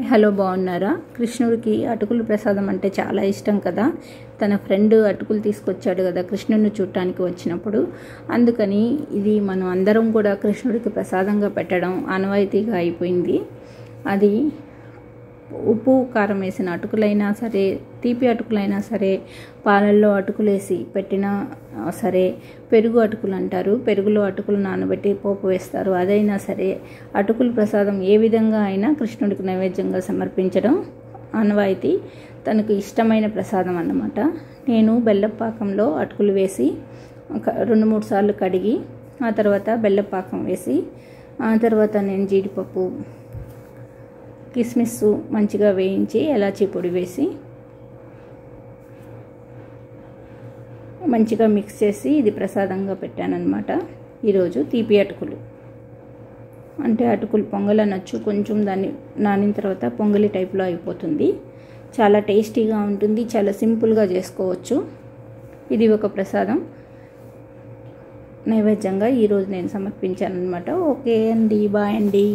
Hello, బాగున్నారా? కృష్ణుడికి అటుకులు ప్రసాదం అంటే చాలా ఇష్టం కదా. తన ఫ్రెండ్ అటుకులు తీసుకొచ్చాడు కదా కృష్ణుడిని చూడటానికి వచ్చినప్పుడు. అందుకని ఇది మనం అందరం కూడా కృష్ణుడికి ప్రసాదంగా పెట్టడం ఆనవాయితీగా అయిపోయింది. అది ఉప్పు కారం వేసిన అటుకులైనా సరే, తీపి అటుకులైనా సరే, పాలల్లో అటుకులేసి పెట్టినా సరే, పెరుగు అటుకులు అంటారు, పెరుగులో అటుకులు నానబెట్టి పోపు వేస్తారు, అదైనా సరే అటుకుల ప్రసాదం ఏ విధంగా అయినా కృష్ణుడికి నైవేద్యంగా సమర్పించడం ఆనవాయితీ. తనకు ఇష్టమైన ప్రసాదం అన్నమాట. నేను బెల్లపాకంలో అటుకులు వేసి 2-3 సార్లు కడిగి ఆ తర్వాత బెల్లపాకం వేసి ఆ తర్వాత నేను జీడిపప్పు, కిస్మిస్ మంచిగా వేయించి ఎలాచీ పొడి వేసి మంచిగా మిక్స్ చేసి ఇది ప్రసాదంగా పెట్టానన్నమాట. ఈరోజు తీపి అటుకులు అంటే అటుకులు పొంగల్ అనొచ్చు. కొంచెం దాన్ని నానిన తర్వాత పొంగలి టైప్లో అయిపోతుంది. చాలా టేస్టీగా ఉంటుంది, చాలా సింపుల్గా చేసుకోవచ్చు. ఇది ఒక ప్రసాదం నైవేద్యంగా ఈరోజు నేను సమర్పించాను అనమాట. ఓకే అండి, బాయ్ అండి.